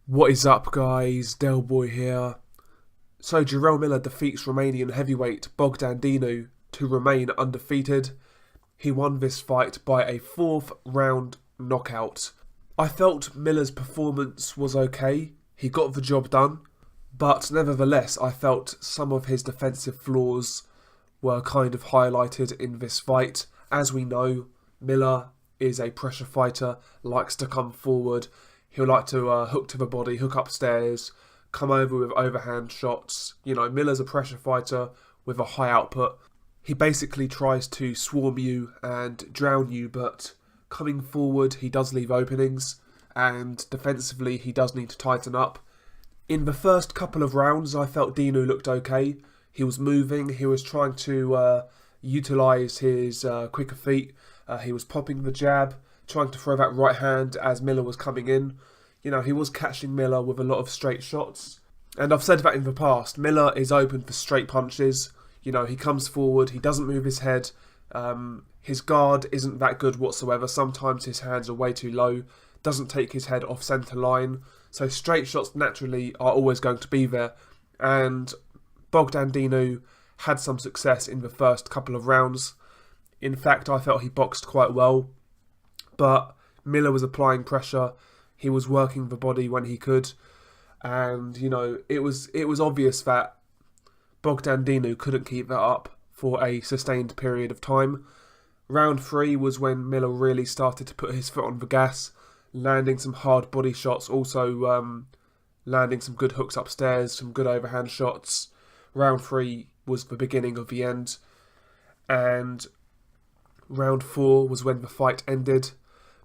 What is up, guys? Del Boy here. So Jarrell Miller defeats Romanian heavyweight Bogdan Dinu to remain undefeated. He won this fight by a 4th round knockout. I felt Miller's performance was okay. He got the job done. But nevertheless, I felt some of his defensive flaws were kind of highlighted in this fight. As we know, Miller is a pressure fighter, likes to come forward. He'll like to hook to the body, hook upstairs, come over with overhand shots. You know, Miller's a pressure fighter with a high output. He basically tries to swarm you and drown you, but coming forward, he does leave openings, and defensively, he does need to tighten up. In the first couple of rounds, I felt Dinu looked okay. He was moving, he was trying to utilise his quicker feet. He was popping the jab, trying to throw that right hand as Miller was coming in. You know, he was catching Miller with a lot of straight shots. And I've said that in the past, Miller is open for straight punches. You know, he comes forward, he doesn't move his head. His guard isn't that good whatsoever. Sometimes his hands are way too low. Doesn't take his head off centre line. So straight shots naturally are always going to be there. And Bogdan Dinu had some success in the first couple of rounds. In fact, I felt he boxed quite well. But Miller was applying pressure. He was working the body when he could. And, you know, it was obvious that Bogdan Dinu couldn't keep that up for a sustained period of time. Round 3 was when Miller really started to put his foot on the gas, landing some hard body shots, also landing some good hooks upstairs, some good overhand shots. Round 3 was the beginning of the end. And round 4 was when the fight ended.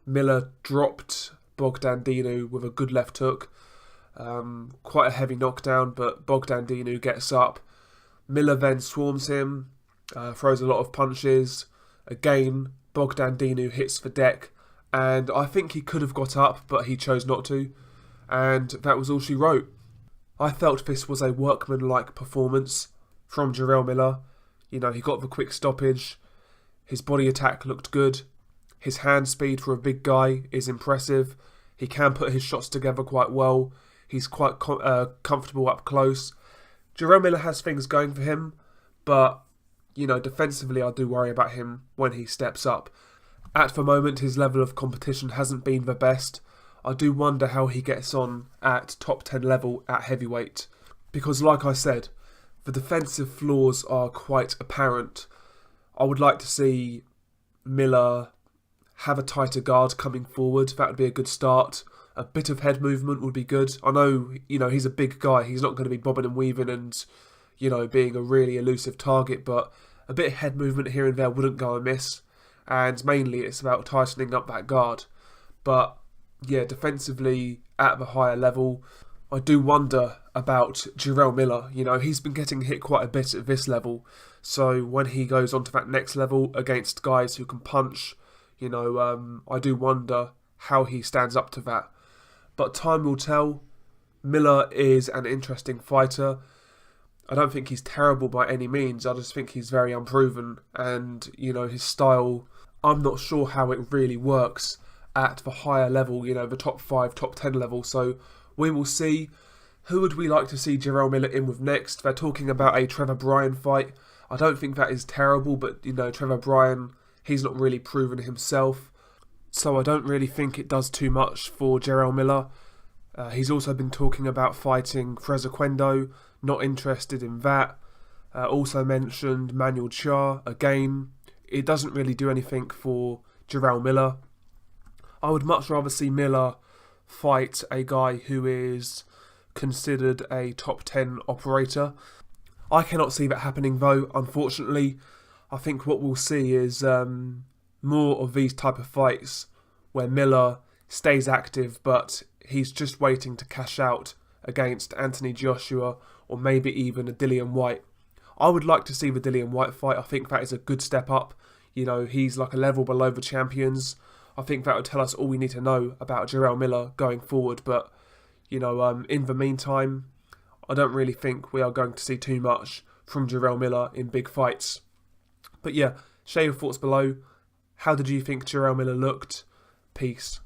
Miller dropped Bogdan Dinu with a good left hook. Quite a heavy knockdown, but Bogdan Dinu gets up. Miller then swarms him, throws a lot of punches. Again, Bogdan Dinu hits the deck, and I think he could have got up, but he chose not to. And that was all she wrote. I felt this was a workmanlike performance from Jarrell Miller. You know, he got the quick stoppage. His body attack looked good. His hand speed for a big guy is impressive. He can put his shots together quite well. He's quite comfortable up close. Jarrell Miller has things going for him, but, you know, defensively I do worry about him when he steps up. At the moment, his level of competition hasn't been the best. I do wonder how he gets on at top 10 level at heavyweight. Because, like I said, the defensive flaws are quite apparent. I would like to see Miller have a tighter guard coming forward. That would be a good start. A bit of head movement would be good. I know, you know, he's a big guy. He's not going to be bobbing and weaving and, you know, being a really elusive target, but a bit of head movement here and there wouldn't go amiss. And mainly it's about tightening up that guard. But, yeah, defensively at the higher level, I do wonder about Jarrell Miller. You know, he's been getting hit quite a bit at this level. So when he goes on to that next level against guys who can punch, you know, I do wonder how he stands up to that. But time will tell. Miller is an interesting fighter. I don't think he's terrible by any means. I just think he's very unproven. And, you know, his style, I'm not sure how it really works at the higher level, you know, the top 5, top 10 level. So we will see. Who would we like to see Jarrell Miller in with next? They're talking about a Trevor Bryan fight. I don't think that is terrible, but, you know, Trevor Bryan, he's not really proven himself. So I don't really think it does too much for Jarrell Miller. He's also been talking about fighting Fraser Quendo. Not interested in that. Also mentioned Manuel Chia. Again, it doesn't really do anything for Jarrell Miller. I would much rather see Miller fight a guy who is considered a top 10 operator. I cannot see that happening though, unfortunately. I think what we'll see is more of these type of fights where Miller stays active, but he's just waiting to cash out against Anthony Joshua or maybe even a Dillian Whyte. I would like to see the Dillian Whyte fight. I think that is a good step up. You know, he's like a level below the champions. I think that would tell us all we need to know about Jarrell Miller going forward. But, you know, in the meantime, I don't really think we are going to see too much from Jarrell Miller in big fights. But yeah, share your thoughts below. How did you think Jarrell Miller looked? Peace.